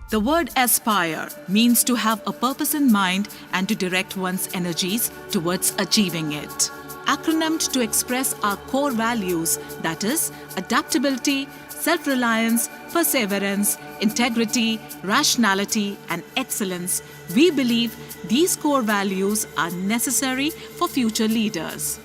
The word aspire means to have a purpose in mind and to direct one's energies towards achieving it. Acronymed to express our core values, that is, adaptability, self-reliance, perseverance, integrity, rationality, and excellence, we believe these core values are necessary for future leaders.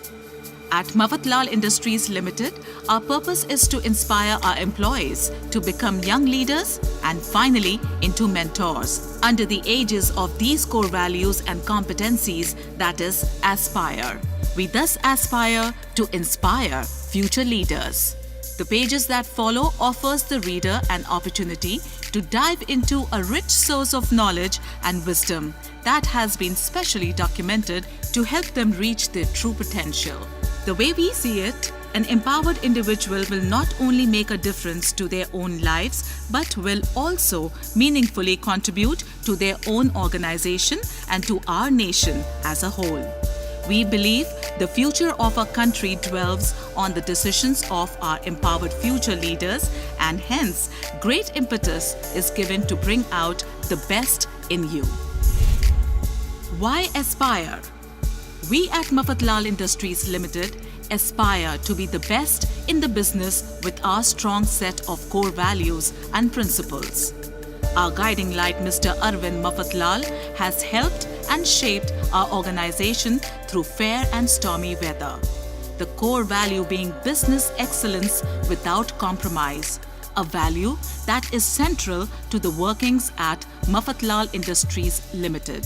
At Mafatlal Industries Limited, our purpose is to inspire our employees to become young leaders and finally into mentors under the aegis of these core values and competencies, that is, aspire. We thus aspire to inspire future leaders. The pages that follow offers the reader an opportunity to dive into a rich source of knowledge and wisdom that has been specially documented to help them reach their true potential. The way we see it, an empowered individual will not only make a difference to their own lives, but will also meaningfully contribute to their own organization and to our nation as a whole. We believe the future of our country dwells on the decisions of our empowered future leaders, and hence great impetus is given to bring out the best in you. Why aspire? We at Mafatlal Industries Limited aspire to be the best in the business with our strong set of core values and principles. Our guiding light, Mr. Arvind Mafatlal, has helped and shaped our organization through fair and stormy weather. The core value being business excellence without compromise, a value that is central to the workings at Mafatlal Industries Limited.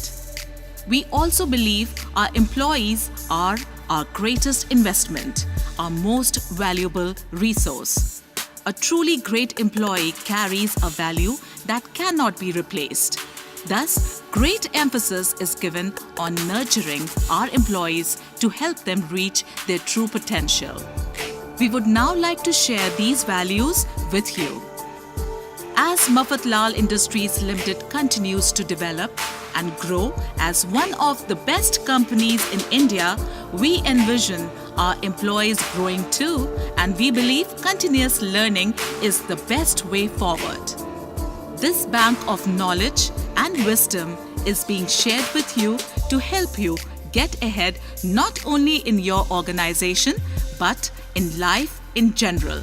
We also believe our employees are our greatest investment, our most valuable resource. A truly great employee carries a value that cannot be replaced. Thus, great emphasis is given on nurturing our employees to help them reach their true potential. We would now like to share these values with you. As Mafatlal Industries Limited continues to develop and grow as one of the best companies in India, we envision our employees growing too, and we believe continuous learning is the best way forward. This bank of knowledge and wisdom is being shared with you to help you get ahead not only in your organization but in life in general.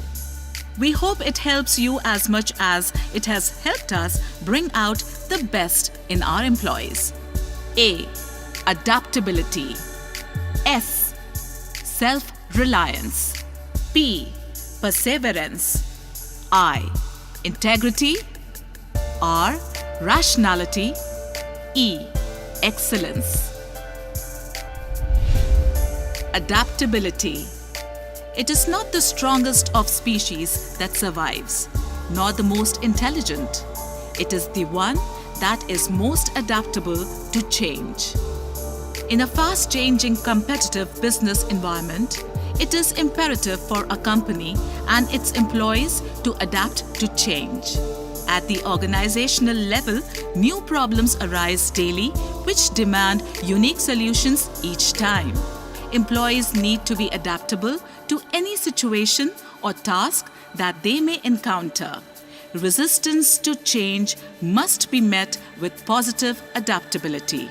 We hope it helps you as much as it has helped us bring out the best in our employees. A. Adaptability. S. Self-reliance. P. Perseverance. I. Integrity. R. Rationality. E. Excellence. Adaptability. It is not the strongest of species that survives, nor the most intelligent. It is the one that is most adaptable to change. In a fast-changing competitive business environment, it is imperative for a company and its employees to adapt to change. At the organizational level, new problems arise daily which demand unique solutions each time. Employees need to be adaptable to any situation or task that they may encounter. Resistance to change must be met with positive adaptability.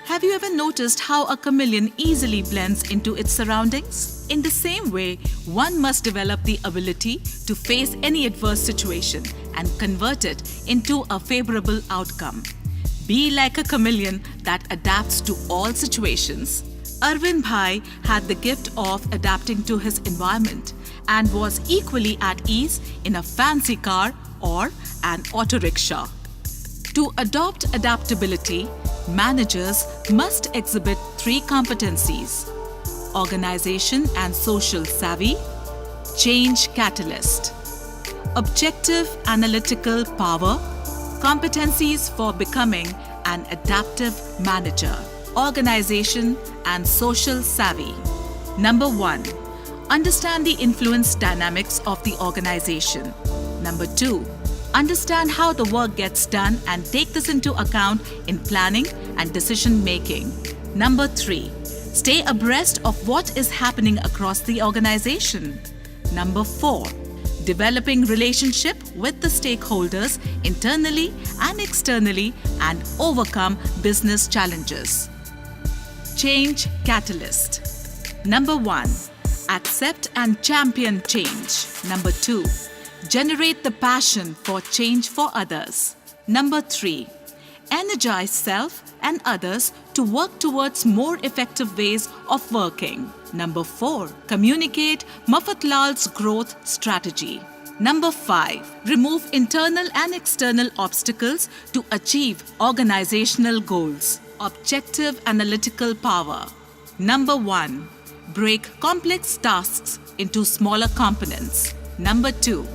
Have you ever noticed how a chameleon easily blends into its surroundings? In the same way, one must develop the ability to face any adverse situation and convert it into a favorable outcome. Be like a chameleon that adapts to all situations. Arvind Bhai had the gift of adapting to his environment and was equally at ease in a fancy car or an auto rickshaw. To adopt adaptability, managers must exhibit 3 competencies: organization and social savvy, change catalyst, objective analytical power, competencies for becoming an adaptive manager, organization and social savvy. Number 1. Understand the influence dynamics of the organization. Number 2. Understand how the work gets done and take this into account in planning and decision making. Number 3. Stay abreast of what is happening across the organization. Number 4. developing relationship with the stakeholders internally and externally and overcome business challenges. Change catalyst. Number 1. Accept and champion change. Number 2. Generate the passion for change for others. Number 3. Energize self and others to work towards more effective ways of working. Number 4. Communicate Mafatlal's growth strategy. Number 5. Remove internal and external obstacles to achieve organizational goals. Objective analytical power. Number 1. Break complex tasks into smaller components. Number 2.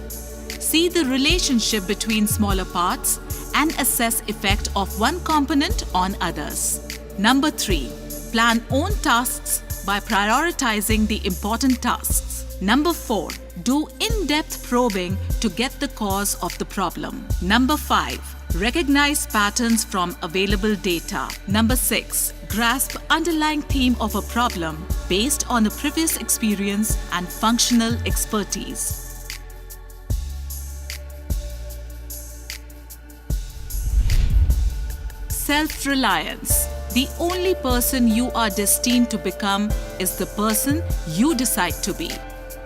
See the relationship between smaller parts and assess effect of one component on others. Number 3. Plan own tasks by prioritizing the important tasks. Number 4. Do in-depth probing to get the cause of the problem. Number 5. Recognize patterns from available data. Number 6. Grasp underlying theme of a problem based on a previous experience and functional expertise. Self-reliance. The only person you are destined to become is the person you decide to be.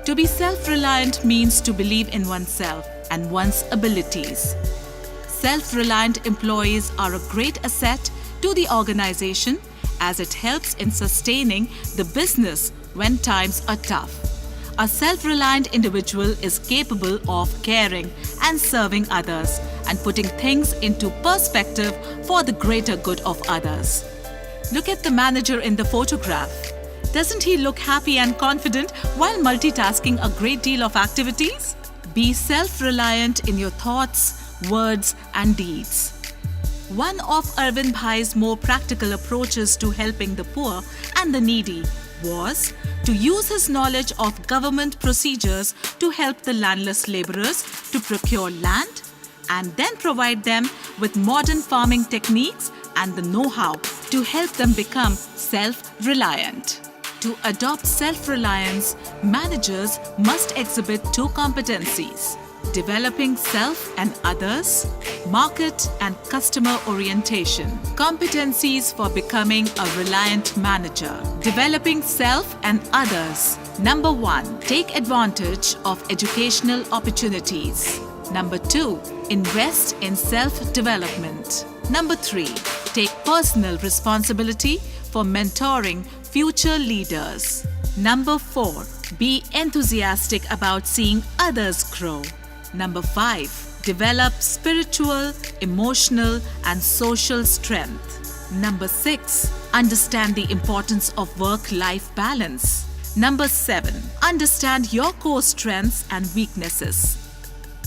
To be self-reliant means to believe in oneself and one's abilities. Self-reliant employees are a great asset to the organization as it helps in sustaining the business when times are tough. A self-reliant individual is capable of caring and serving others and putting things into perspective for the greater good of others. Look at the manager in the photograph. Doesn't he look happy and confident while multitasking a great deal of activities? Be self-reliant in your thoughts, words and deeds. One of Arvind Bhai's more practical approaches to helping the poor and the needy was to use his knowledge of government procedures to help the landless laborers to procure land and then provide them with modern farming techniques and the know-how to help them become self-reliant. To adopt self-reliance, managers must exhibit 2 competencies: developing self and others, market and customer orientation. Competencies for becoming a reliant manager. Developing self and others. Number 1. Take advantage of educational opportunities. Number 2. Invest in self-development. Number 3. Take personal responsibility for mentoring future leaders. Number 4. Be enthusiastic about seeing others grow. Number 5. Develop spiritual, emotional, and social strength. Number 6. Understand the importance of work-life balance. Number 7. Understand your core strengths and weaknesses.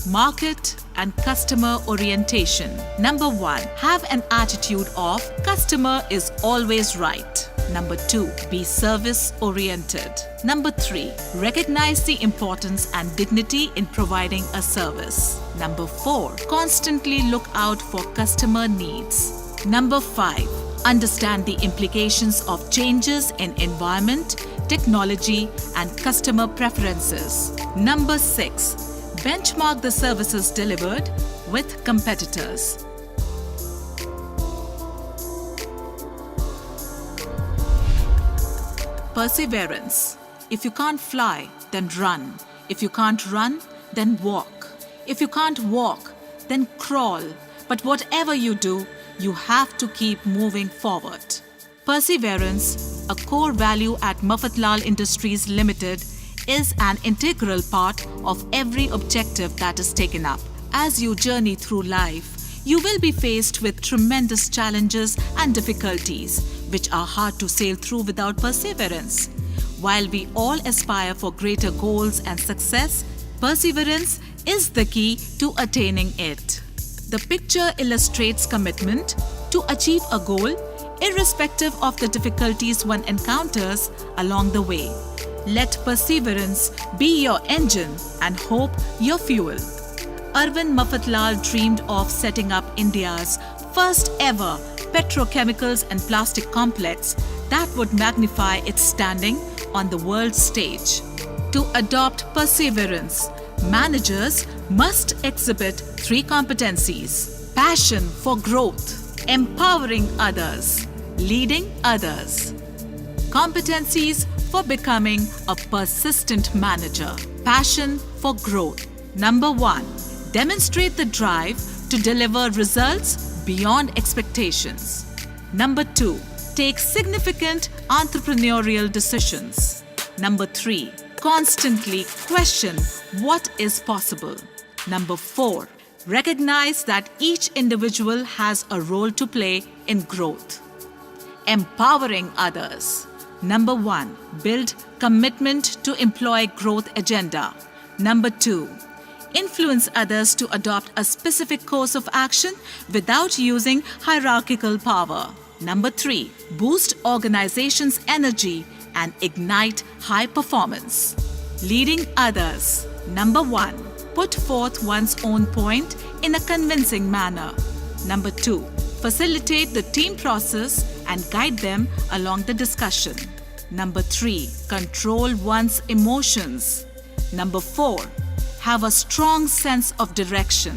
Market and customer orientation. Number 1. Have an attitude of customer is always right. Number 2. Be service-oriented. Number 3. Recognize the importance and dignity in providing a service. Number 4. Constantly look out for customer needs. Number 5. Understand the implications of changes in environment, technology, and customer preferences. Number 6. Benchmark the services delivered with competitors. Perseverance. If you can't fly, then run. If you can't run, then walk. If you can't walk, then crawl. But whatever you do, you have to keep moving forward. Perseverance, a core value at Mafatlal Industries Limited, is an integral part of every objective that is taken up. As you journey through life, you will be faced with tremendous challenges and difficulties, which are hard to sail through without perseverance. While we all aspire for greater goals and success, perseverance is the key to attaining it. The picture illustrates commitment to achieve a goal, irrespective of the difficulties one encounters along the way. Let perseverance be your engine and hope your fuel. Arvind Mafatlal dreamed of setting up India's first ever petrochemicals and plastic complex that would magnify its standing on the world stage. To adopt perseverance, Managers must exhibit 3 competencies: passion for growth, empowering others, leading others. Competencies for becoming a persistent manager. Passion for growth. Number 1. Demonstrate the drive to deliver results beyond expectations. Number 2. Take significant entrepreneurial decisions. Number 3. Constantly question what is possible. Number 4. Recognize that each individual has a role to play in growth. Empowering others. Number 1. Build commitment to employee growth agenda. Number 2. Influence others to adopt a specific course of action without using hierarchical power. Number 3. Boost organization's energy and ignite high performance. Leading others. Number 1. Put forth one's own point in a convincing manner. Number 2. Facilitate the team process and guide them along the discussion. Number 3. Control one's emotions. Number 4. Have a strong sense of direction.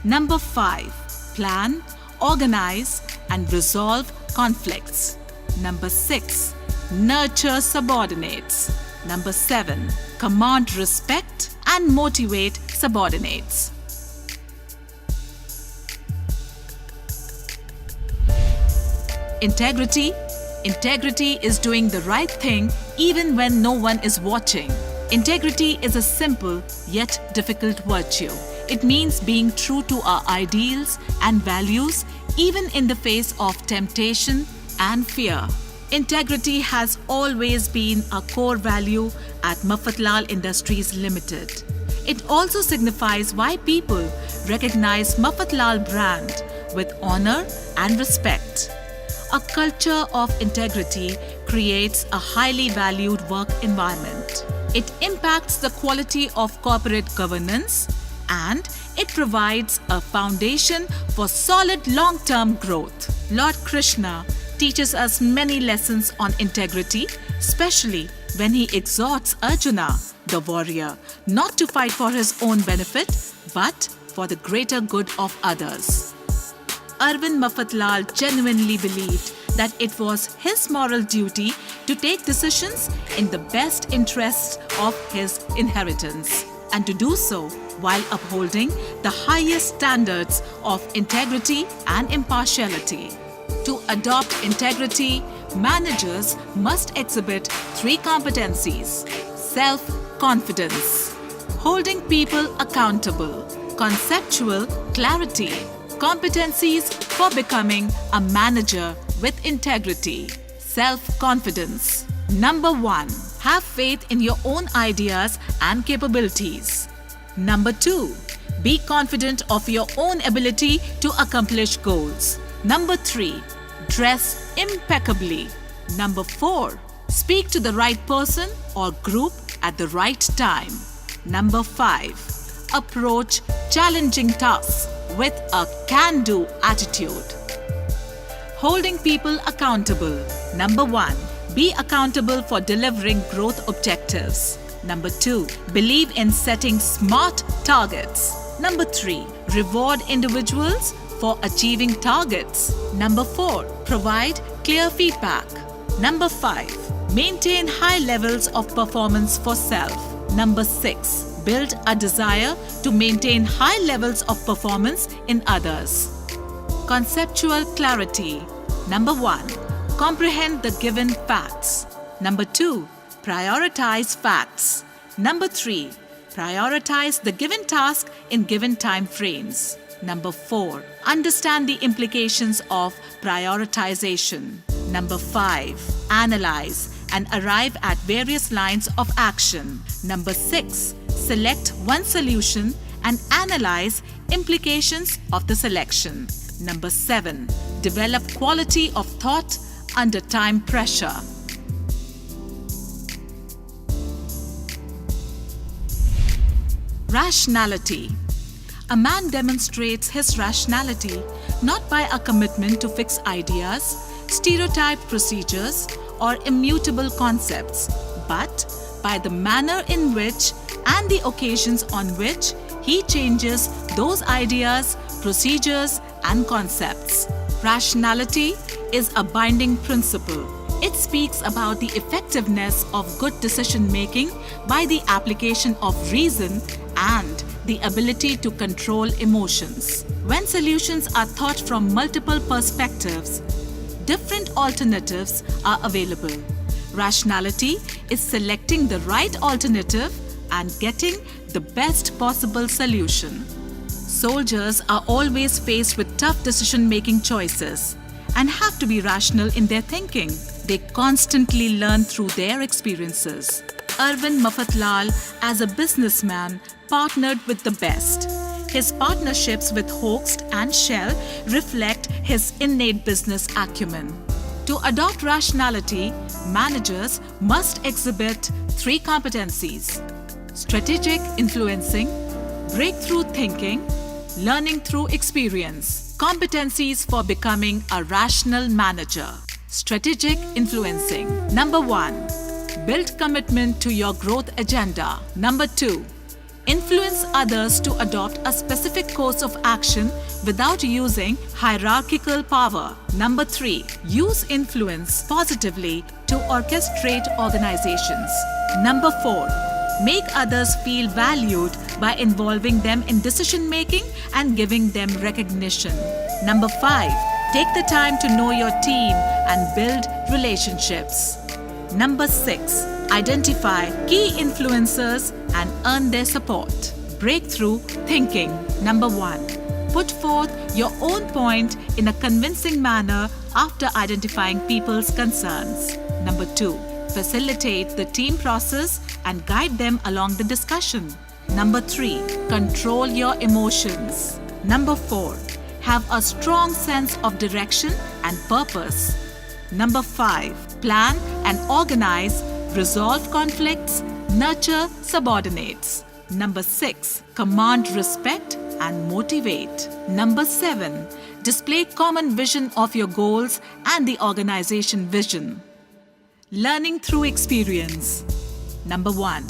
Number 5. Plan, organize, and resolve conflicts. Number 6. Nurture subordinates. Number 7. Command respect and motivate subordinates. Integrity. Integrity is doing the right thing even when no one is watching. Integrity is a simple yet difficult virtue. It means being true to our ideals and values even in the face of temptation and fear. Integrity has always been a core value at Mafatlal Industries Limited. It also signifies why people recognize Mafatlal brand with honor and respect. A culture of integrity creates a highly valued work environment. It impacts the quality of corporate governance and it provides a foundation for solid long-term growth. Lord Krishna teaches us many lessons on integrity, especially when he exhorts Arjuna, the warrior, not to fight for his own benefit, but for the greater good of others. Arvind Mafatlal genuinely believed that it was his moral duty to take decisions in the best interests of his inheritance, and to do so while upholding the highest standards of integrity and impartiality. To adopt integrity, managers must exhibit 3 competencies: self-confidence, holding people accountable, conceptual clarity. Competencies for becoming a manager with integrity. Self-confidence. Number 1. Have faith in your own ideas and capabilities. Number 2. Be confident of your own ability to accomplish goals. Number 3. Dress impeccably. Number 4. Speak to the right person or group at the right time. Number 5. Approach challenging tasks with a can-do attitude. Holding people accountable. Number 1. Be accountable for delivering growth objectives. Number 2. Believe in setting smart targets. Number 3. Reward individuals for achieving targets. Number 4. Provide clear feedback. Number 5. Maintain high levels of performance for self. Number 6. Build a desire to maintain high levels of performance in others. Conceptual clarity. Number 1. Comprehend the given facts. Number 2. Prioritize facts. Number 3. Prioritize the given task in given time frames. Number 4. Understand the implications of prioritization. Number 5. Analyze and arrive at various lines of action. Number 6. Select one solution and analyze implications of the selection. Number 7. Develop quality of thought under time pressure. Rationality. A man demonstrates his rationality not by a commitment to fixed ideas, stereotyped procedures, or immutable concepts, but by the manner in which and the occasions on which he changes those ideas, procedures, and concepts. Rationality is a binding principle. It speaks about the effectiveness of good decision-making by the application of reason and the ability to control emotions. When solutions are thought from multiple perspectives, different alternatives are available. Rationality is selecting the right alternative and getting the best possible solution. Soldiers are always faced with tough decision-making choices and have to be rational in their thinking. They constantly learn through their experiences. Arvind Mafatlal, as a businessman, partnered with the best. His partnerships with Hoechst and Shell reflect his innate business acumen. To adopt rationality, managers must exhibit 3 competencies: strategic influencing, breakthrough thinking, learning through experience. Competencies for becoming a rational manager. Strategic influencing. Number 1. Build commitment to your growth agenda. Number 2. Influence others to adopt a specific course of action without using hierarchical power. Number 3. Use influence positively to orchestrate organizations. Number 4. Make others feel valued by involving them in decision-making and giving them recognition. Number 5. Take the time to know your team and build relationships. Number 6. Identify key influencers and earn their support. Breakthrough thinking. Number 1. Put forth your own point in a convincing manner after identifying people's concerns. Number 2. Facilitate the team process and guide them along the discussion. Number 3. Control your emotions. Number 4. Have a strong sense of direction and purpose. Number 5. Plan and organize, resolve conflicts, nurture subordinates. Number 6. Command respect and motivate. Number 7. Display common vision of your goals and the organization vision. Learning through experience. Number 1.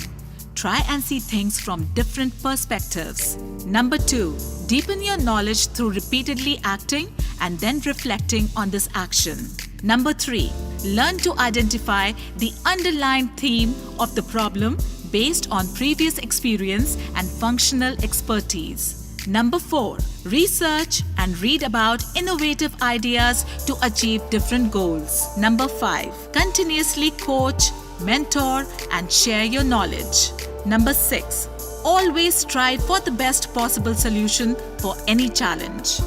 Try and see things from different perspectives. Number 2. Deepen your knowledge through repeatedly acting and then reflecting on this action. Number 3. Learn to identify the underlying theme of the problem based on previous experience and functional expertise. Number 4. Research and read about innovative ideas to achieve different goals. Number 5. Continuously coach, mentor, and share your knowledge. Number 6. Always strive for the best possible solution for any challenge.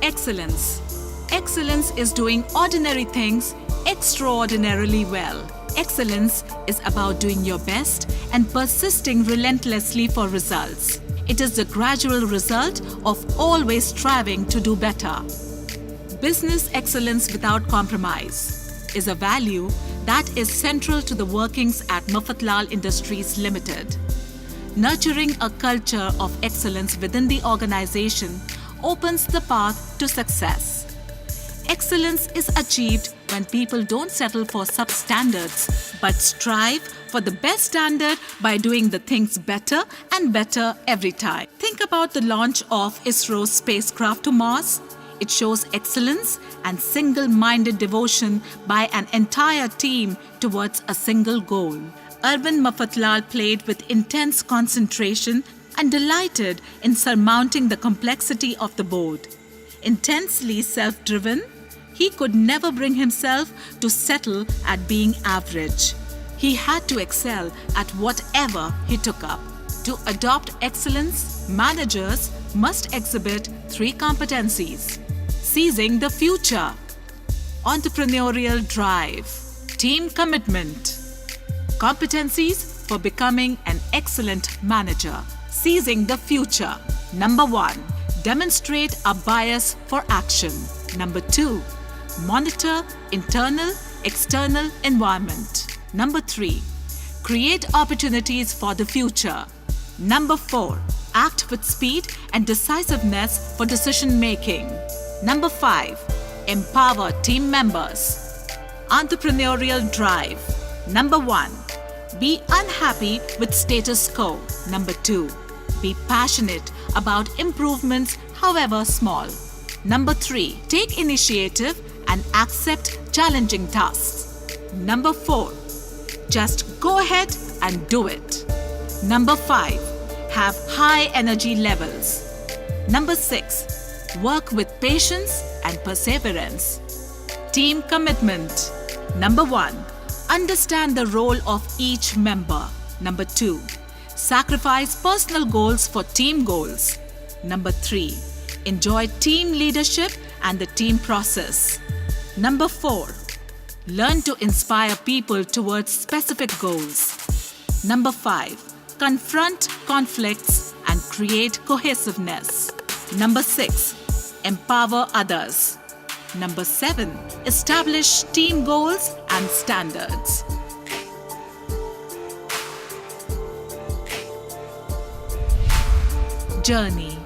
Excellence. Excellence is doing ordinary things extraordinarily well. Excellence is about doing your best and persisting relentlessly for results. It is the gradual result of always striving to do better. Business excellence without compromise is a value that is central to the workings at Mafatlal Industries Limited. Nurturing a culture of excellence within the organization opens the path to success. Excellence is achieved when people don't settle for substandards but strive for the best standard by doing the things better and better every time. Think about the launch of ISRO's spacecraft to Mars. It shows excellence and single-minded devotion by an entire team towards a single goal. Arvind Mafatlal played with intense concentration and delighted in surmounting the complexity of the board. Intensely self-driven, he could never bring himself to settle at being average. He had to excel at whatever he took up. To adopt excellence, managers must exhibit 3 competencies: seizing the future, entrepreneurial drive, team commitment. Competencies for becoming an excellent manager. Seizing the future. Number 1. Demonstrate a bias for action. Number 2. Monitor internal, external environment. Number 3. Create opportunities for the future. Number 4. Act with speed and decisiveness for decision making. Number 5. Empower team members. Entrepreneurial drive. Number 1. Be unhappy with status quo. Number 2. Be passionate about improvements, however small. Number 3. Take initiative and accept challenging tasks. Number 4. Just go ahead and do it. Number 5. Have high energy levels. Number 6. Work with patience and perseverance. Team commitment. Number 1. Understand the role of each member. Number 2. Sacrifice personal goals for team goals. Number 3. Enjoy team leadership and the team process. Number 4. Learn to inspire people towards specific goals. Number 5. Confront conflicts and create cohesiveness. Number 6. Empower others. Number 7. Establish team goals and standards. Journey.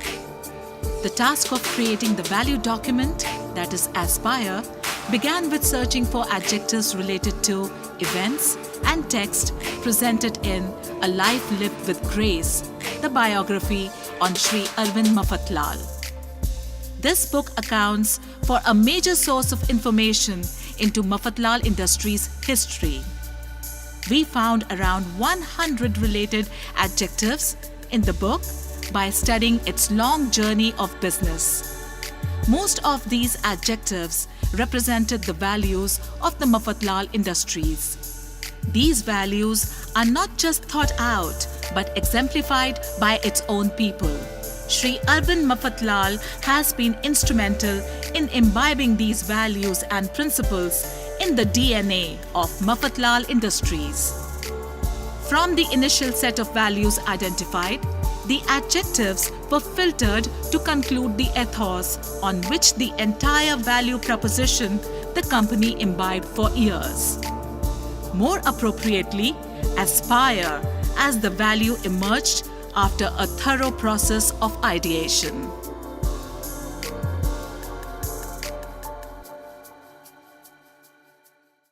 The task of creating the value document, that is Aspire, began with searching for adjectives related to events and text presented in A Life Lived with Grace, the biography on Sri Arvind Mafatlal. This book accounts for a major source of information into Mafatlal Industries' history. We found around 100 related adjectives in the book by studying its long journey of business. Most of these adjectives represented the values of the Mafatlal Industries. These values are not just thought out but exemplified by its own people. Sri Arvind Mafatlal has been instrumental in imbibing these values and principles in the DNA of Mafatlal Industries. From the initial set of values identified, the adjectives were filtered to conclude the ethos on which the entire value proposition the company imbibed for years. More appropriately, Aspire as the value emerged after a thorough process of ideation.